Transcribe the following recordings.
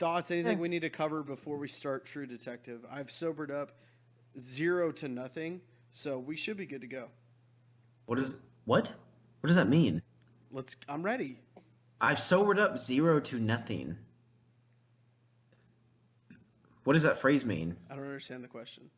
thoughts, anything we need to cover before we start True Detective? I've sobered up 0 to nothing, so we should be good to go. What does that mean? I'm ready. I've sobered up 0 to nothing. What does that phrase mean? I don't understand the question.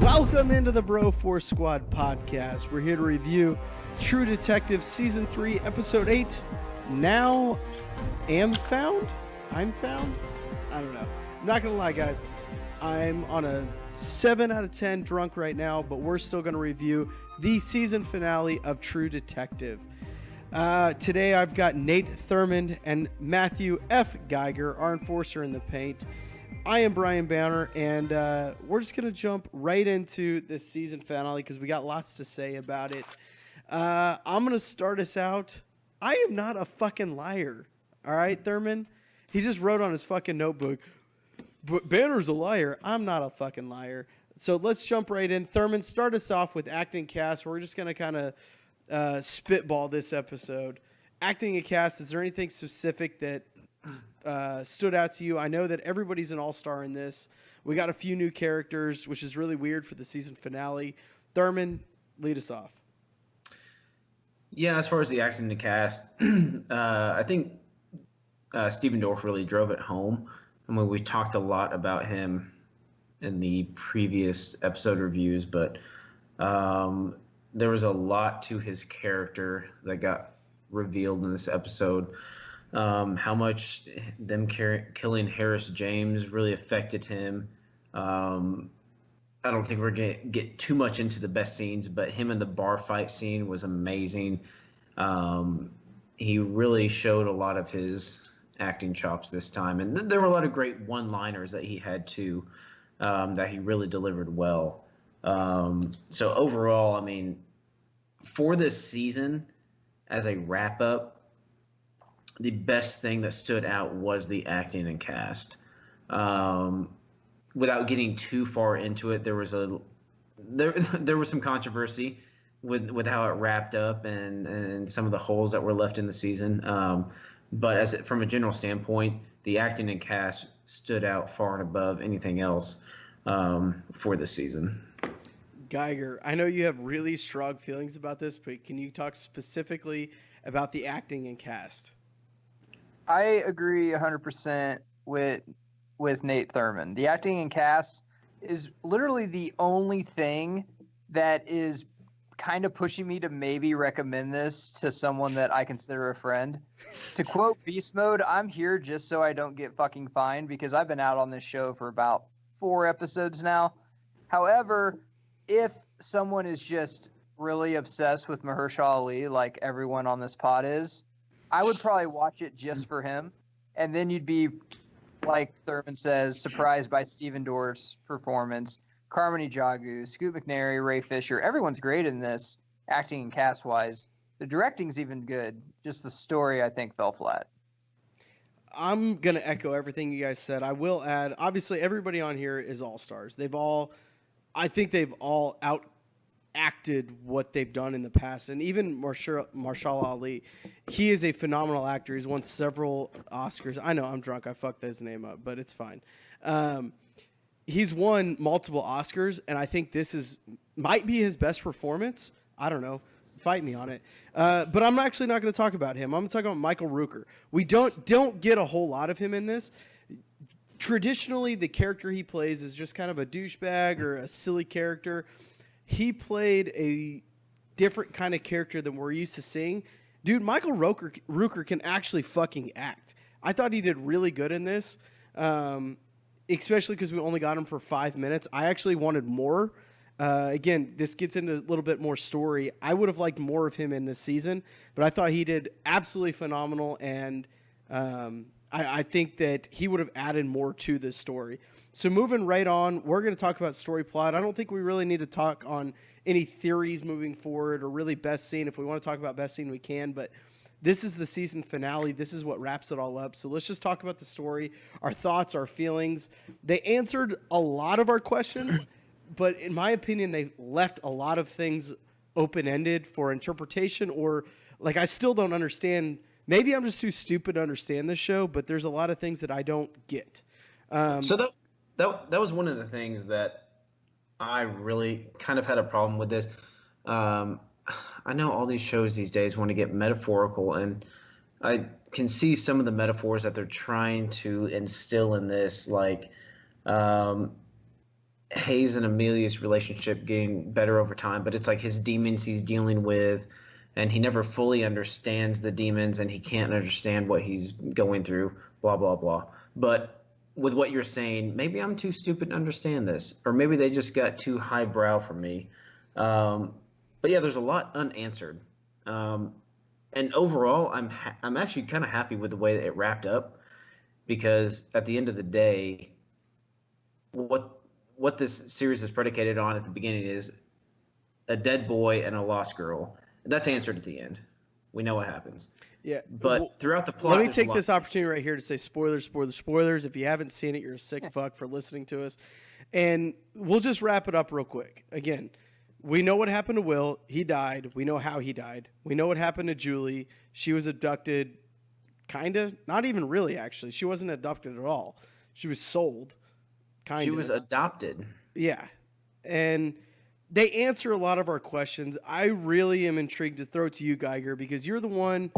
Welcome into the Bro Force Squad podcast. We're here to review True Detective Season 3, Episode 8. Now, I'm found? I don't know. I'm not going to lie, guys. I'm on a 7 out of 10 drunk right now, but we're still going to review the season finale of True Detective. Today, I've got Nate Thurmond and Matthew F. Geiger, our enforcer in the paint. I am Brian Banner, and we're just going to jump right into this season finale because we got lots to say about it. I'm going to start us out. I am not a fucking liar. All right, Thurmond? He just wrote on his fucking notebook, but Banner's a liar. I'm not a fucking liar. So let's jump right in. Thurmond, start us off with acting cast. We're just going to kind of spitball this episode. Acting and cast, is there anything specific that stood out to you? I know that everybody's an all-star in this. We got a few new characters, which is really weird for the season finale. Thurmond, lead us off. Yeah, as far as the acting and the cast, I think Stephen Dorff really drove it home. I mean, we talked a lot about him in the previous episode reviews, but there was a lot to his character that got revealed in this episode. How much them killing Harris James really affected him. I don't think we're going to get too much into the best scenes, but him in the bar fight scene was amazing. He really showed a lot of his acting chops this time. And there were a lot of great one-liners that he had too, that he really delivered well. So overall, I mean, for this season, as a wrap-up, the best thing that stood out was the acting and cast. Without getting too far into it, there was some controversy with how it wrapped up and some of the holes that were left in the season. But from a general standpoint, the acting and cast stood out far and above anything else for this season. Geiger, I know you have really strong feelings about this, but can you talk specifically about the acting and cast? I agree 100% with Nate Thurmond. The acting and cast is literally the only thing that is kind of pushing me to maybe recommend this to someone that I consider a friend. To quote Beast Mode, I'm here just so I don't get fucking fined because I've been out on this show for about 4 episodes now. However, if someone is just really obsessed with Mahershala Ali, like everyone on this pod is, I would probably watch it just for him, and then you'd be, like Thurmond says, surprised by Stephen Dorff's performance. Carmine Jagu, Scoot McNairy, Ray Fisher, everyone's great in this, acting and cast-wise. The directing's even good. Just the story, I think, fell flat. I'm going to echo everything you guys said. I will add, obviously, everybody on here is all-stars. I think they've all acted what they've done in the past, and even Mahershala Ali, he is a phenomenal actor. He's won several Oscars. I know I'm drunk. I fucked his name up, but it's fine. He's won multiple Oscars, and I think this might be his best performance. I don't know. Fight me on it. But I'm actually not going to talk about him. I'm going to talk about Michael Rooker. We don't get a whole lot of him in this. Traditionally, the character he plays is just kind of a douchebag or a silly character. He played a different kind of character than we're used to seeing. Dude, Michael Rooker can actually fucking act. I thought he did really good in this, especially because we only got him for 5 minutes. I actually wanted more. Again, this gets into a little bit more story. I would have liked more of him in this season, but I thought he did absolutely phenomenal, and I think that he would have added more to this story. So moving right on, we're going to talk about story plot. I don't think we really need to talk on any theories moving forward or really best scene. If we want to talk about best scene, we can. But This is the season finale. This is what wraps it all up. So let's just talk about the story, our thoughts, our feelings. They answered a lot of our questions, but in my opinion, they left a lot of things open-ended for interpretation, or like I still don't understand. Maybe I'm just too stupid to understand this show, but there's a lot of things that I don't get. So that was one of the things that I really kind of had a problem with this. I know all these shows these days want to get metaphorical, and I can see some of the metaphors that they're trying to instill in this, like Hayes and Amelia's relationship getting better over time, but it's like his demons he's dealing with, and he never fully understands the demons, and he can't understand what he's going through, blah, blah, blah. But with what you're saying, maybe I'm too stupid to understand this, or maybe they just got too highbrow for me. But yeah, there's a lot unanswered. And overall, I'm actually kind of happy with the way that it wrapped up, because at the end of the day, what this series is predicated on at the beginning is a dead boy and a lost girl. That's answered at the end. We know what happens. Yeah, but throughout the plot, let me take this opportunity right here to say spoilers, spoilers, spoilers. If you haven't seen it, you're a sick fuck for listening to us. And we'll just wrap it up real quick. Again, we know what happened to Will. He died. We know how he died. We know what happened to Julie. She was abducted, kind of. Not even really, actually. She wasn't abducted at all. She was sold, kind of. She was adopted. Yeah. And they answer a lot of our questions. I really am intrigued to throw it to you, Geiger, because you're the one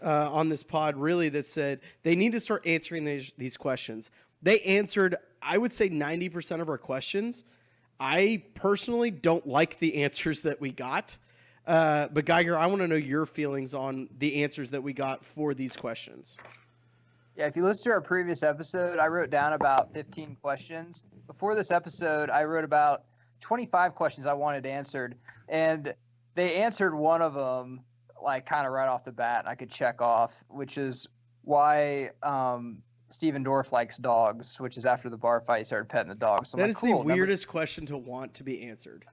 on this pod really that said they need to start answering these questions. They answered, I would say, 90% of our questions. I personally don't like the answers that we got. But Geiger, I want to know your feelings on the answers that we got for these questions. Yeah, if you listen to our previous episode, I wrote down about 15 questions. Before this episode, I wrote about 25 questions I wanted answered, and they answered one of them like kind of right off the bat. I could check off, which is why Steven Dorff likes dogs, which is after the bar fight he started petting the dog. So that is cool. The weirdest question to want to be answered.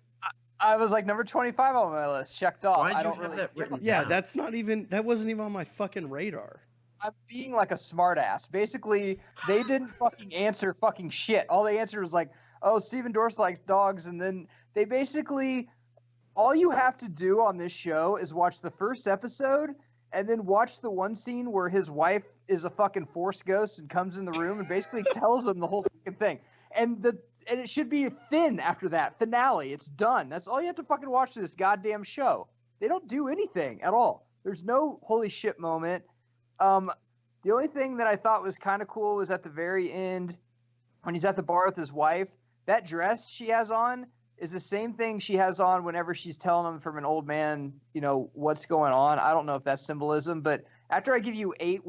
I was like number 25 on my list, checked off. Why'd I you don't have really that written Yeah, down? that wasn't even on my fucking radar. I'm being like a smartass. Basically, they didn't fucking answer fucking shit. All they answered was like, oh, Steven Dorff likes dogs. And then they basically, all you have to do on this show is watch the first episode and then watch the one scene where his wife is a fucking force ghost and comes in the room and basically tells him the whole fucking thing. And it should be thin after that. Finale. It's done. That's all you have to fucking watch this goddamn show. They don't do anything at all. There's no holy shit moment. The only thing that I thought was kind of cool was at the very end when he's at the bar with his wife. That dress she has on is the same thing she has on whenever she's telling him from an old man, what's going on. I don't know if that's symbolism, but after I give you 8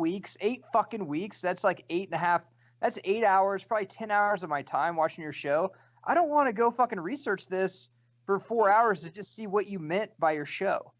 fucking weeks, that's like 8.5, that's 8 hours, probably 10 hours of my time watching your show. I don't want to go fucking research this for 4 hours to just see what you meant by your show.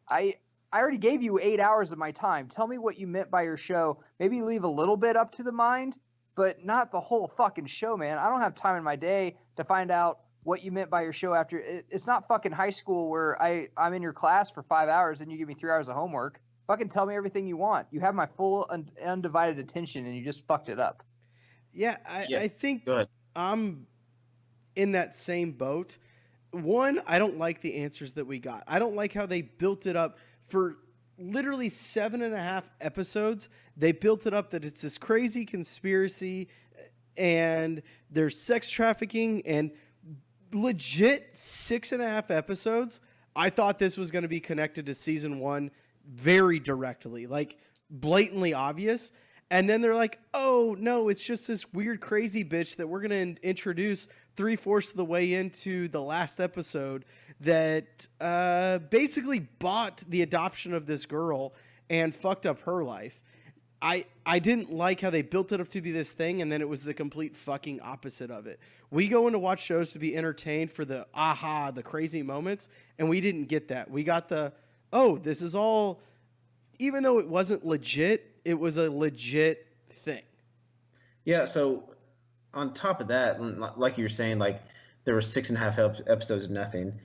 I already gave you 8 hours of my time. Tell me what you meant by your show. Maybe leave a little bit up to the mind, but not the whole fucking show, man. I don't have time in my day to find out what you meant by your show after. It's not fucking high school where I'm in your class for 5 hours and you give me 3 hours of homework. Fucking tell me everything you want. You have my full undivided attention and you just fucked it up. Yeah, I think I'm in that same boat. One, I don't like the answers that we got. I don't like how they built it up for literally 7.5 episodes. They built it up that it's this crazy conspiracy and there's sex trafficking and legit 6.5 episodes. I thought this was going to be connected to season 1 very directly, like blatantly obvious. And then they're like, oh, no, it's just this weird, crazy bitch that we're going to introduce 3/4 of the way into the last episode that basically bought the adoption of this girl and fucked up her life. I didn't like how they built it up to be this thing, and then it was the complete fucking opposite of it. We go in to watch shows to be entertained for the crazy moments, and we didn't get that. We got this is all, even though it wasn't legit, it was a legit thing. Yeah, so on top of that, like you were saying, like there were 6.5 episodes of nothing.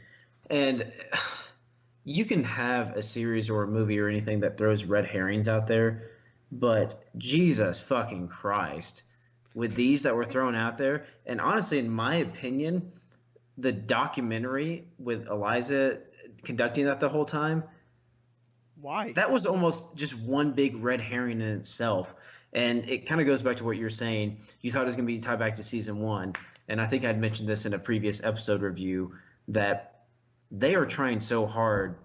And you can have a series or a movie or anything that throws red herrings out there, but Jesus fucking Christ, with these that were thrown out there, and honestly, in my opinion, the documentary with Eliza conducting that the whole time, Why? that was almost just one big red herring in itself. And it kind of goes back to what you're saying. You thought it was going to be tied back to season one. And I think I'd mentioned this in a previous episode review that they are trying so hard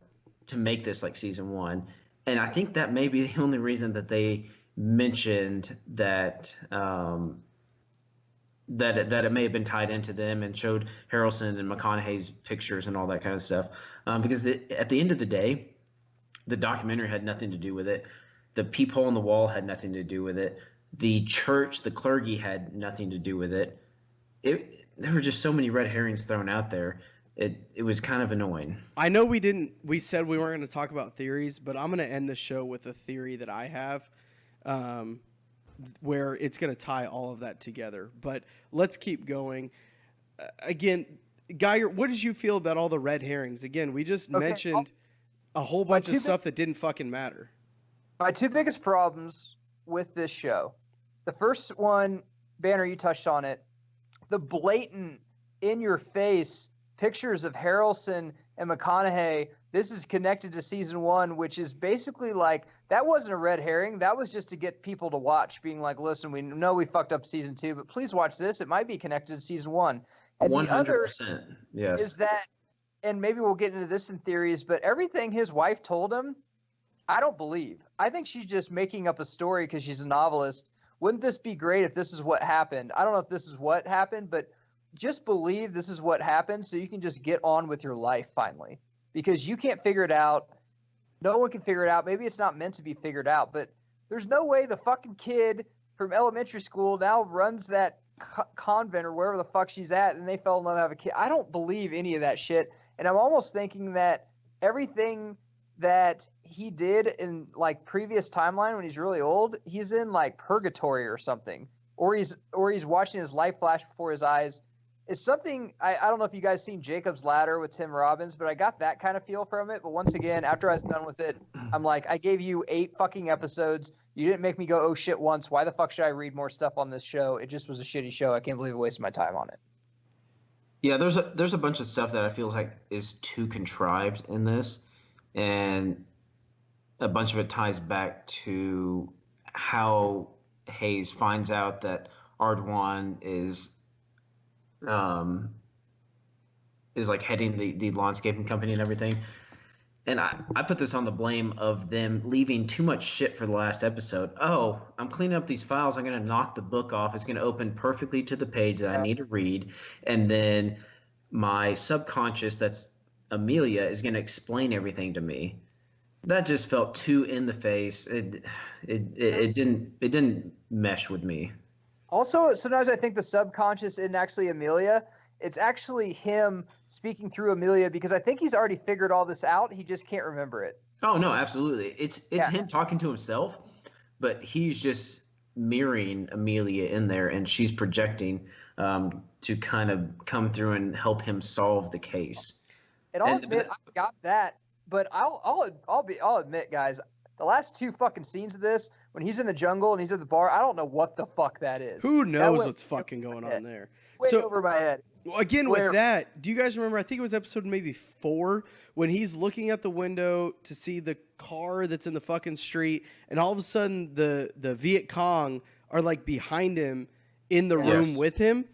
to make this like season one. And I think that may be the only reason that they mentioned that that it may have been tied into them and showed Harrelson and McConaughey's pictures and all that kind of stuff. Because at the end of the day, the documentary had nothing to do with it. The peephole in the wall had nothing to do with it. The church, the clergy had nothing to do with it. There were just so many red herrings thrown out there. It was kind of annoying. I know we said we weren't going to talk about theories, but I'm going to end the show with a theory that I have, where it's going to tie all of that together. But let's keep going. Again, Geiger, what did you feel about all the red herrings? Again, we just mentioned a whole bunch of stuff that didn't fucking matter. My two biggest problems with this show. The first one, Banner, you touched on it. The blatant, in-your-face pictures of Harrelson and McConaughey. This is connected to season one, which is basically like, that wasn't a red herring. That was just to get people to watch, being like, listen, we know we fucked up season two, but please watch this. It might be connected to season one. And 100%. the other Yes. is that, and maybe we'll get into this in theories, but everything his wife told him, I don't believe. I think she's just making up a story because she's a novelist. Wouldn't this be great if this is what happened? I don't know if this is what happened, but just believe this is what happened so you can just get on with your life finally. Because you can't figure it out. No one can figure it out. Maybe it's not meant to be figured out, but there's no way the fucking kid from elementary school now runs that convent or wherever the fuck she's at and they fell in love and have a kid. I don't believe any of that shit. And I'm almost thinking that everything that he did in like previous timeline when he's really old, he's in like purgatory or something, or he's watching his life flash before his eyes. It's something I don't know if you guys seen Jacob's Ladder with Tim Robbins, but I got that kind of feel from it. But once again, after I was done with it, I'm like, I gave you 8 fucking episodes. You didn't make me go, oh shit, once. Why the fuck should I read more stuff on this show? It just was a shitty show. I can't believe I wasted my time on it. Yeah, there's a bunch of stuff that I feel like is too contrived in this, and a bunch of it ties back to how Hayes finds out that Ardwan is like heading the landscaping company and everything. And I put this on the blame of them leaving too much shit for the last episode. Oh, I'm cleaning up these files. I'm going to knock the book off. It's going to open perfectly to the page that I need to read. And then my subconscious, that's Amelia, is going to explain everything to me. That just felt too in the face. It didn't mesh with me. Also, sometimes I think the subconscious isn't actually Amelia. It's actually him speaking through Amelia because I think he's already figured all this out. He just can't remember it. Oh, no, absolutely. It's him talking to himself, but he's just mirroring Amelia in there, and she's projecting to kind of come through and help him solve the case. And I'll admit, I got that, but I'll admit, guys, the last 2 fucking scenes of this, when he's in the jungle and he's at the bar, I don't know what the fuck that is. Who knows what's fucking going on there? Way over my head. Again, with that, do you guys remember, I think it was episode maybe 4, when he's looking at the window to see the car that's in the fucking street, and all of a sudden the Viet Cong are like behind him in the room with him?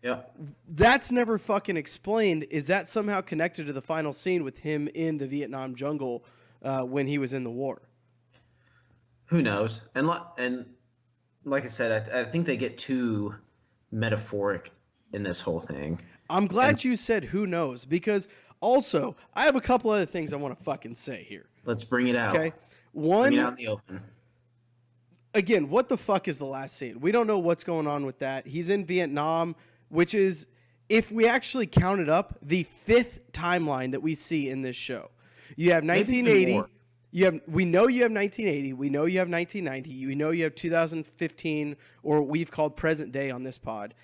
Yeah. That's never fucking explained. Is that somehow connected to the final scene with him in the Vietnam jungle when he was in the war? Who knows? And like I said, I think they get too metaphoric in this whole thing. I'm glad you said who knows, because also I have a couple other things I want to fucking say here. Let's bring it out. Okay. Bring it out in the open. Again, what the fuck is the last scene? We don't know what's going on with that. He's in Vietnam, which is, if we actually count it up, the 5th timeline that we see in this show. You have 1980. We know you have 1980. We know you have 1990. We know you have 2015, or what we've called present day on this pod.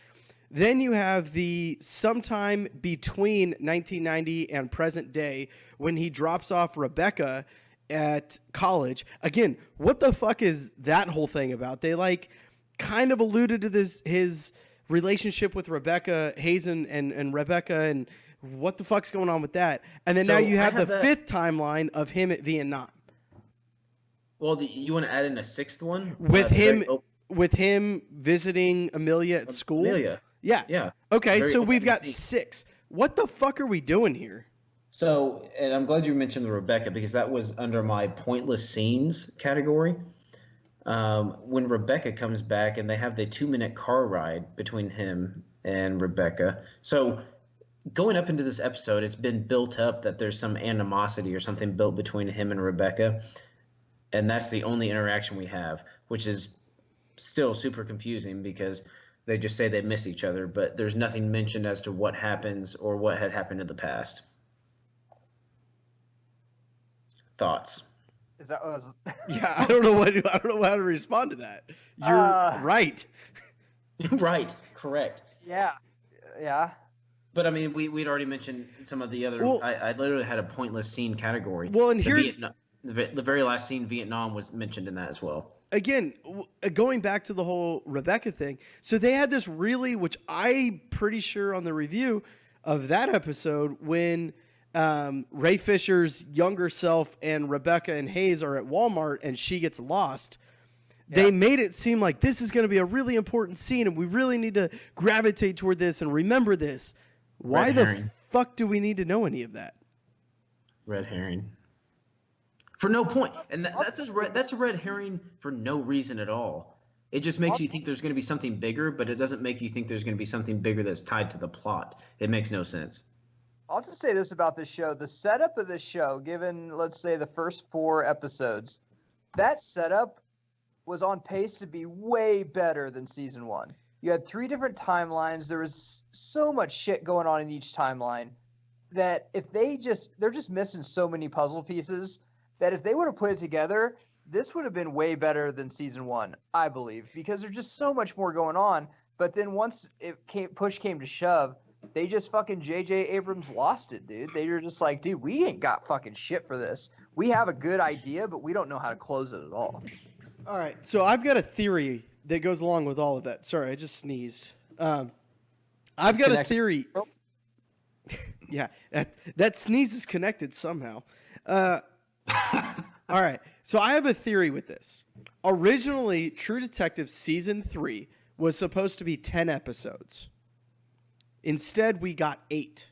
Then you have the sometime between 1990 and present day when he drops off Rebecca at college. Again, what the fuck is that whole thing about? They like kind of alluded to this his relationship with Rebecca Hazen and Rebecca and what the fuck's going on with that? And then So now you have I have the that- fifth timeline of him at Vietnam Well, you want to add in a sixth one with The him very op- with him visiting Amelia at school. Amelia. Yeah. Yeah. Okay, Very so we've opening got scene. 6. What the fuck are we doing here? So, and I'm glad you mentioned the Rebecca because that was under my pointless scenes category. When Rebecca comes back and they have the 2-minute car ride between him and Rebecca. So going up into this episode, it's been built up that there's some animosity or something built between him and Rebecca. And that's the only interaction we have, which is still super confusing because they just say they miss each other, but there's nothing mentioned as to what happens or what had happened in the past. Thoughts? Is that was Yeah, I don't know how to respond to that. You're right. Right, correct. yeah. But I mean, we'd already mentioned some of the other. Well- I literally had a pointless scene category. Well, and here's the very last scene, Vietnam, was mentioned in that as well. again going back to the whole Rebecca thing. So they had this really, which I'm pretty sure on the review of that episode when Ray Fisher's younger self and Rebecca and Hayes are at Walmart and she gets lost. They made it seem like this is going to be a really important scene and we really need to gravitate toward this and remember this. Why Red the herring. fuck do we need to know any of that? Red herring. For no point, and that's a red herring for no reason at all. It just makes you think there's going to be something bigger, but it doesn't make you think there's going to be something bigger that's tied to the plot. It makes no sense. I'll just say this about this show. The setup of this show, given, let's say, the first 4 episodes, that setup was on pace to be way better than season 1. You had 3 different timelines. There was so much shit going on in each timeline that if they're just missing so many puzzle pieces that if they would have put it together, this would have been way better than season 1, I believe, because there's just so much more going on. But then once push came to shove, they just fucking J.J. Abrams lost it, dude. They were just like, dude, we ain't got fucking shit for this. We have a good idea, but we don't know how to close it at all. All right, so I've got a theory that goes along with all of that. Sorry, I just sneezed. I've got a theory. Oh. Yeah, that sneeze is connected somehow. All right, so I have a theory with this. Originally, True Detective Season 3 was supposed to be 10 episodes. Instead, we got 8.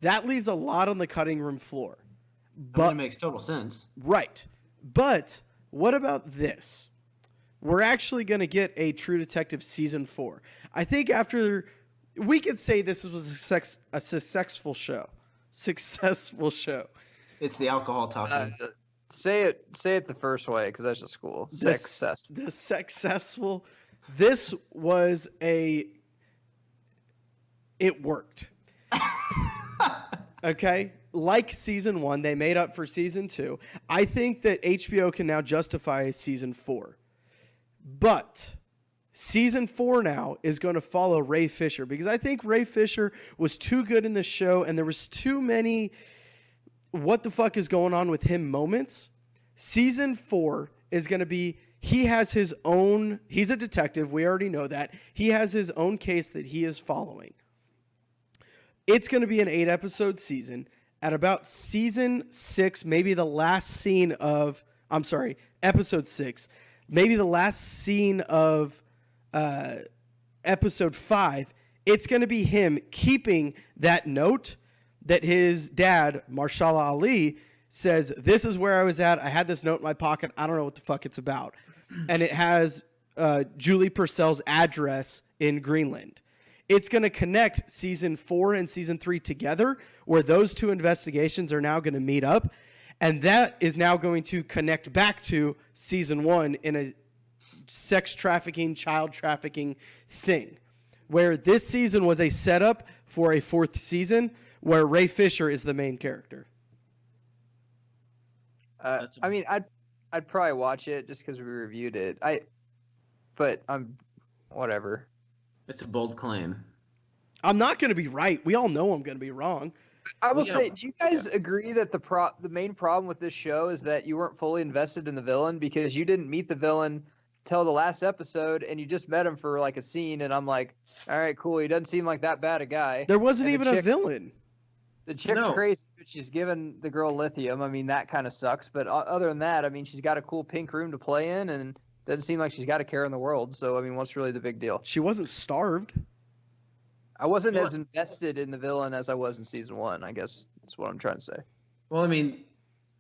That leaves a lot on the cutting room floor. But it makes total sense. Right. But what about this? We're actually going to get a True Detective Season 4. I think after... We could say this was a successful show. Successful show. It's the alcohol talking. Say it the first way, because that's just cool. Successful. The successful. This was it worked. Okay? Like season 1, they made up for season 2. I think that HBO can now justify season 4. But season 4 now is going to follow Ray Fisher because I think Ray Fisher was too good in the show and there was too many what the fuck is going on with him moments. Season 4 is going to be he's a detective, we already know that. He has his own case that he is following. It's going to be an 8-episode season. At about season 6, maybe the last scene of episode 6, maybe the last scene of episode 5, it's going to be him keeping that note that his dad, Marshala Ali, says, this is where I was at. I had this note in my pocket. I don't know what the fuck it's about. And it has Julie Purcell's address in Greenland. It's going to connect season 4 and season 3 together, where those two investigations are now going to meet up. And that is now going to connect back to season 1 in a sex trafficking, child trafficking thing, where this season was a setup for a 4th season where Ray Fisher is the main character. I mean, I'd probably watch it just because we reviewed it. But I'm whatever. It's a bold claim. I'm not going to be right. We all know I'm going to be wrong. I will Yeah. say, do you guys agree that the main problem with this show is that you weren't fully invested in the villain because you didn't meet the villain till the last episode and you just met him for like a scene and I'm like, all right, cool. He doesn't seem like that bad a guy. There wasn't And even a villain. The chick's No. crazy, but she's giving the girl lithium. I mean, that kind of sucks. But other than that, I mean, she's got a cool pink room to play in and doesn't seem like she's got a care in the world. So, I mean, what's really the big deal? She wasn't starved. I wasn't as invested in the villain as I was in season 1, I guess that's what I'm trying to say. Well, I mean,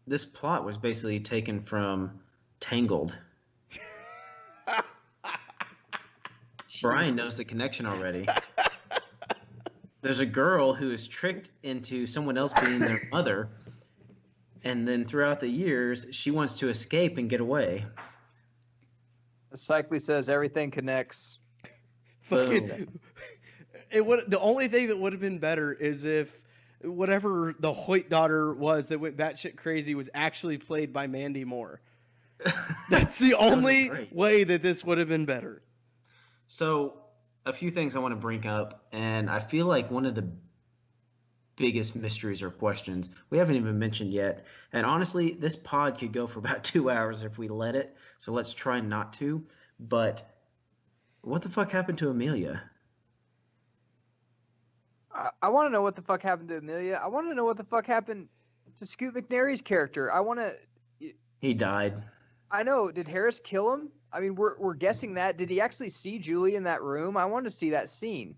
this plot was basically taken from Tangled. Brian knows the connection already. There's a girl who is tricked into someone else being their mother, and then throughout the years, she wants to escape and get away. Cycly says everything connects. Fucking. The only thing that would have been better is if whatever the Hoyt daughter was that went batshit crazy was actually played by Mandy Moore. That's the only way that this would have been better. So, a few things I want to bring up, and I feel like one of the biggest mysteries or questions we haven't even mentioned yet, and honestly, this pod could go for about 2 hours if we let it, so let's try not to, but what the fuck happened to Amelia? I want to know what the fuck happened to Amelia. I want to know what the fuck happened to Scoot McNairy's character. He died. I know. Did Harris kill him? I mean, we're guessing that. Did he actually see Julie in that room? I wanted to see that scene.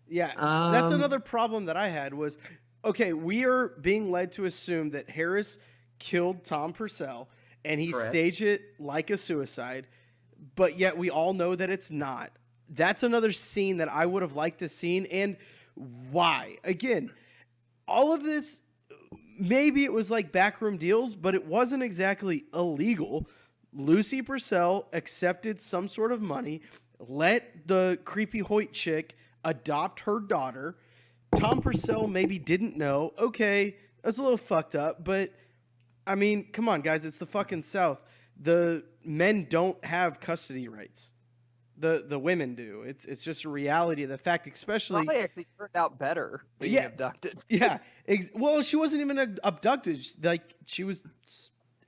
Yeah, that's another problem that I had was, okay, we are being led to assume that Harris killed Tom Purcell and he staged it like a suicide, but yet we all know that it's not. That's another scene that I would have liked to seen, and why? Again, all of this, maybe it was like backroom deals, but it wasn't exactly illegal. Lucy Purcell accepted some sort of money, let the creepy Hoyt chick adopt her daughter. Tom Purcell maybe didn't know. Okay, that's a little fucked up, but I mean, come on, guys, it's the fucking South. The men don't have custody rights. The women do. It's just a reality of the fact, especially. Probably actually turned out better being abducted. Yeah. Well, she wasn't even abducted. Like, she was,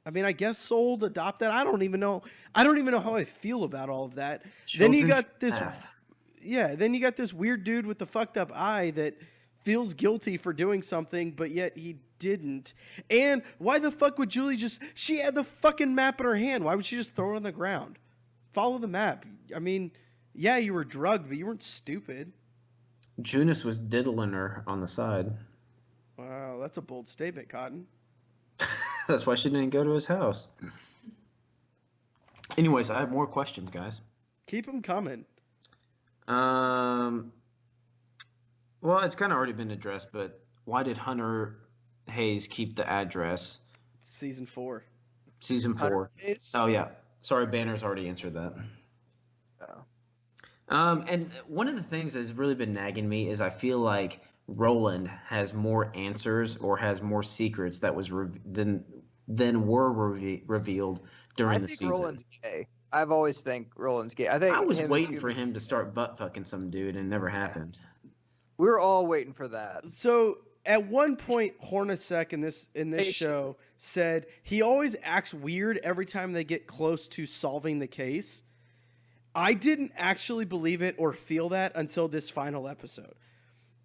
I mean, I guess sold, adopted. I don't even know how I feel about all of that. Then you got this. Yeah. Then you got this weird dude with the fucked up eye that feels guilty for doing something, but yet he didn't. And why the fuck would Julie she had the fucking map in her hand. Why would she just throw it on the ground? Follow the map. I mean, yeah, you were drugged, but you weren't stupid. Junus was diddling her on the side. Wow, that's a bold statement, Cotton. That's why she didn't go to his house. Anyways, I have more questions, guys. Keep them coming. Well, it's kind of already been addressed, but why did Hunter Hayes keep the address? Season 4. Season 4. Oh, yeah. Sorry, Banner's already answered that. And one of the things that's really been nagging me is I feel like Roland has more answers or has more secrets that was than were revealed during the season. I think Roland's gay. I've always think Roland's gay. I was waiting for him to start butt fucking some dude, and it never happened. We were all waiting for that. So at one point, Hornacek in this show said he always acts weird every time they get close to solving the case. I didn't actually believe it or feel that until this final episode.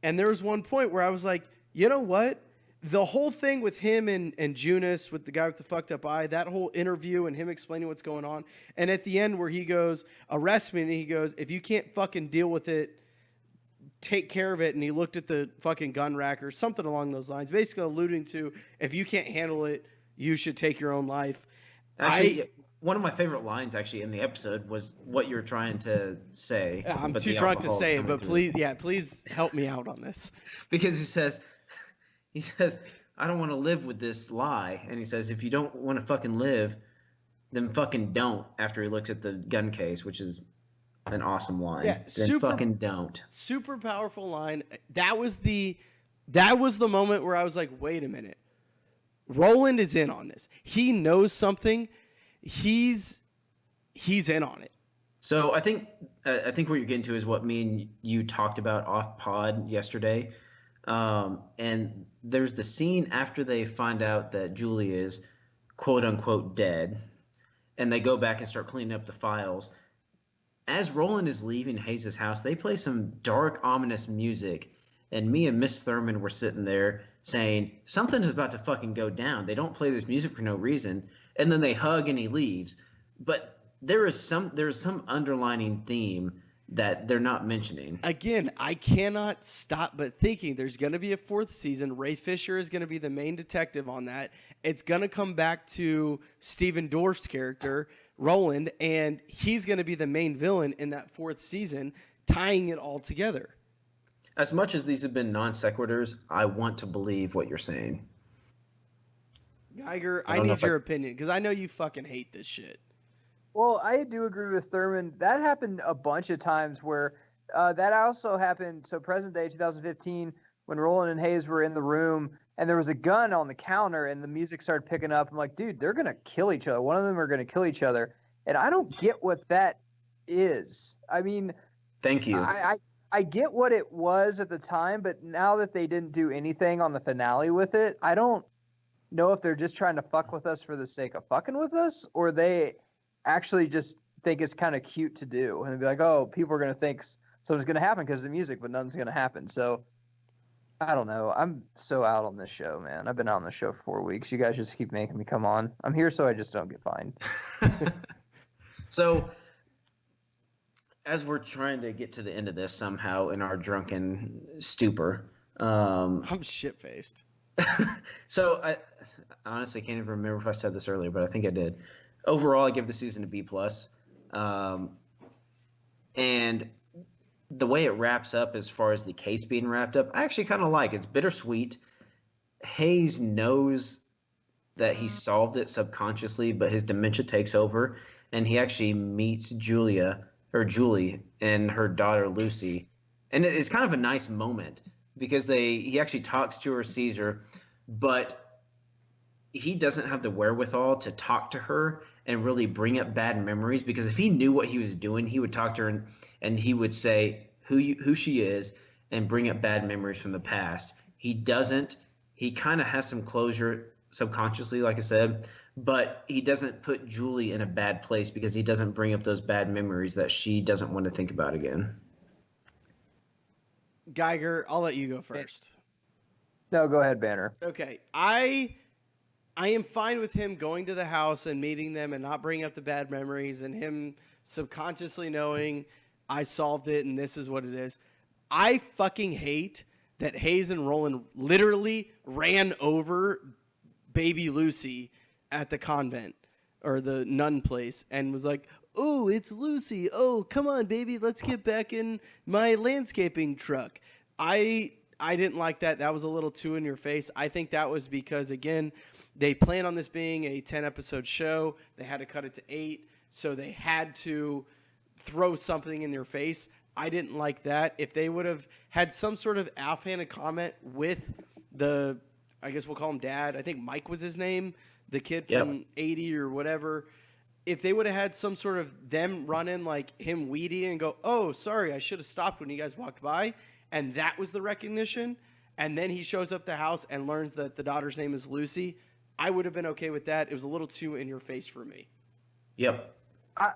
And there was one point where I was like, you know what? The whole thing with him and Junus, with the guy with the fucked up eye, that whole interview and him explaining what's going on. And at the end where he goes, arrest me, and he goes, if you can't fucking deal with it, take care of it. And he looked at the fucking gun rack or something along those lines, basically alluding to, if you can't handle it, you should take your own life. Actually, one of my favorite lines actually in the episode was what you were trying to say. I'm too drunk to say it, but please help me out on this. Because he says, I don't want to live with this lie. And he says, if you don't want to fucking live, then fucking don't, after he looks at the gun case, which is an awesome line. Yeah, then fucking don't. Super powerful line. That was the moment where I was like, wait a minute. Roland is in on this. He knows something. He's in on it. So I think what you're getting to is what me and you talked about off pod yesterday. And there's the scene after they find out that Julie is quote unquote dead, and they go back and start cleaning up the files. As Roland is leaving Hayes' house, they play some dark, ominous music, and me and Miss Thurman were sitting there saying something's about to fucking go down. They don't play this music for no reason, and then they hug and he leaves. But there's some underlining theme that they're not mentioning. Again, I cannot stop but thinking there's going to be a fourth season. Ray Fisher is going to be the main detective on that. It's going to come back to Stephen Dorff's character, Roland, and he's going to be the main villain in that fourth season, tying it all together. As much as these have been non sequiturs, I want to believe what you're saying. Geiger, I need your opinion because I know you fucking hate this shit. Well, I do agree with Thurman. That happened a bunch of times where that also happened. So present day 2015, when Roland and Hayes were in the room and there was a gun on the counter and the music started picking up. I'm like, dude, they're going to kill each other. One of them are going to kill each other. And I don't get what that is. I mean, thank you. I get what it was at the time, but now that they didn't do anything on the finale with it, I don't know if they're just trying to fuck with us for the sake of fucking with us, or they actually just think it's kind of cute to do and be like, oh, people are going to think something's going to happen because of the music, but nothing's going to happen. So I don't know. I'm so out on this show, man. I've been out on the show for 4 weeks. You guys just keep making me come on. I'm here so I just don't get fined. So as we're trying to get to the end of this somehow in our drunken stupor, I'm shit-faced. So I honestly can't even remember if I said this earlier, but I think I did. Overall, I give the season a B+. And the way it wraps up as far as the case being wrapped up, I actually kind of like it. It's bittersweet. Hayes knows that he solved it subconsciously, but his dementia takes over, and he actually meets Julie and her daughter Lucy. And it's kind of a nice moment because he actually talks to her, sees her, but he doesn't have the wherewithal to talk to her and really bring up bad memories, because if he knew what he was doing, he would talk to her and he would say who she is and bring up bad memories from the past. He doesn't. He kind of has some closure subconsciously, like I said, but he doesn't put Julie in a bad place because he doesn't bring up those bad memories that she doesn't want to think about again. Geiger, I'll let you go first. No, go ahead, Banner. Okay, I am fine with him going to the house and meeting them and not bringing up the bad memories and him subconsciously knowing I solved it and this is what it is. I fucking hate that Hayes and Roland literally ran over baby Lucy at the convent or the nun place and was like, oh, it's Lucy. Oh, come on, baby. Let's get back in my landscaping truck. I didn't like that. That was a little too in your face. I think that was because, again, they plan on this being a 10-episode show. They had to cut it to 8, so they had to throw something in their face. I didn't like that. If they would have had some sort of offhanded comment with the, I guess we'll call him Dad. I think Mike was his name, the kid from 80 or whatever. If they would have had some sort of them run in like him weedy and go, oh, sorry, I should have stopped when you guys walked by, and that was the recognition, and then he shows up at the house and learns that the daughter's name is Lucy, I would have been okay with that. It was a little too in your face for me. Yep. I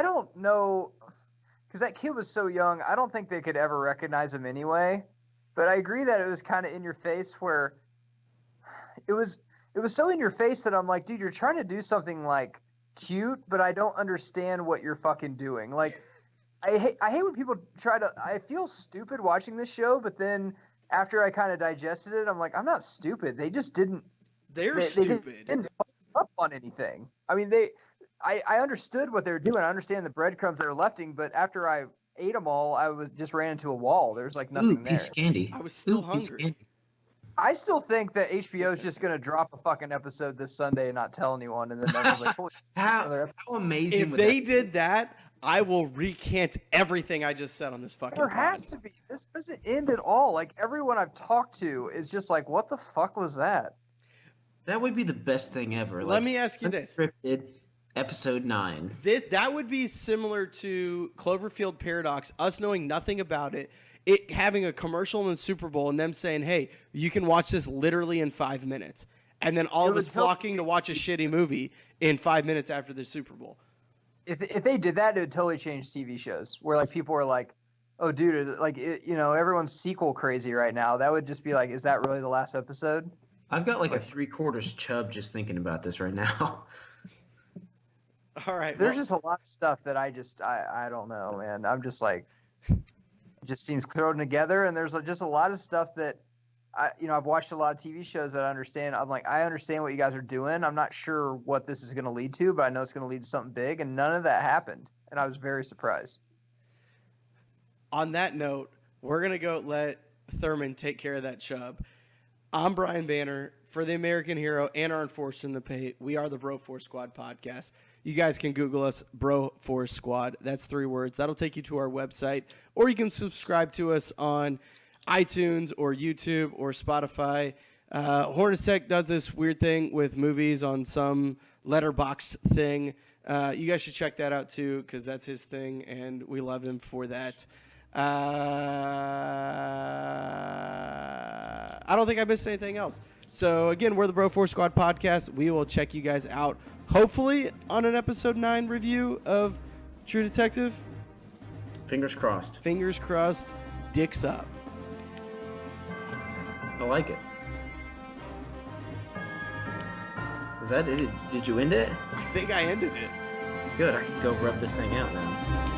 don't know, because that kid was so young, I don't think they could ever recognize him anyway. But I agree that it was kind of in your face where it was so in your face that I'm like, dude, you're trying to do something like cute, but I don't understand what you're fucking doing. Like, I hate when people I feel stupid watching this show, but then after I kind of digested it, I'm like, I'm not stupid. They just didn't. They're stupid. They didn't up on anything. I mean, I understood what they were doing. I understand the breadcrumbs they were lefting, but after I ate them all, I just ran into a wall. There's like nothing there. Piece of candy. I was still hungry. I still think that HBO is just going to drop a fucking episode this Sunday and not tell anyone. And then everyone's like, holy how amazing. If they did that, I will recant everything I just said on this fucking There has to be. This doesn't end at all. Like, everyone I've talked to is just like, what the fuck was that? That would be the best thing ever. Let me ask you this. Scripted, Episode 9. That would be similar to Cloverfield Paradox, us knowing nothing about it, it having a commercial in the Super Bowl, and them saying, hey, you can watch this literally in 5 minutes. And then all of us flocking to watch a shitty movie in 5 minutes after the Super Bowl. If they did that, it would totally change TV shows where like people are like, oh, dude, like, everyone's sequel crazy right now. That would just be like, is that really the last episode? I've got like a 3/4 chub just thinking about this right now. All right. There's just a lot of stuff that I don't know, man. I'm just like, it just seems thrown together. And there's just a lot of stuff that I've watched a lot of TV shows that I understand. I'm like, I understand what you guys are doing. I'm not sure what this is going to lead to, but I know it's going to lead to something big. And none of that happened. And I was very surprised. On that note, we're going to go let Thurman take care of that chub. I'm Brian Banner for the American Hero and our Enforced in the Pay. We are the Bro Force Squad podcast. You guys can Google us, Bro Force Squad. That's 3 words. That'll take you to our website, or you can subscribe to us on iTunes or YouTube or Spotify. Hornacek does this weird thing with movies on some letterboxed thing. You guys should check that out too, because that's his thing, and we love him for that. I don't think I missed anything else. So, again, we're the Bro Force Squad podcast. We will check you guys out, hopefully, on an episode 9 review of True Detective. Fingers crossed. Fingers crossed. Dicks up. I like it. Is that it? Did you end it? I think I ended it. Good. I can go rub this thing out now.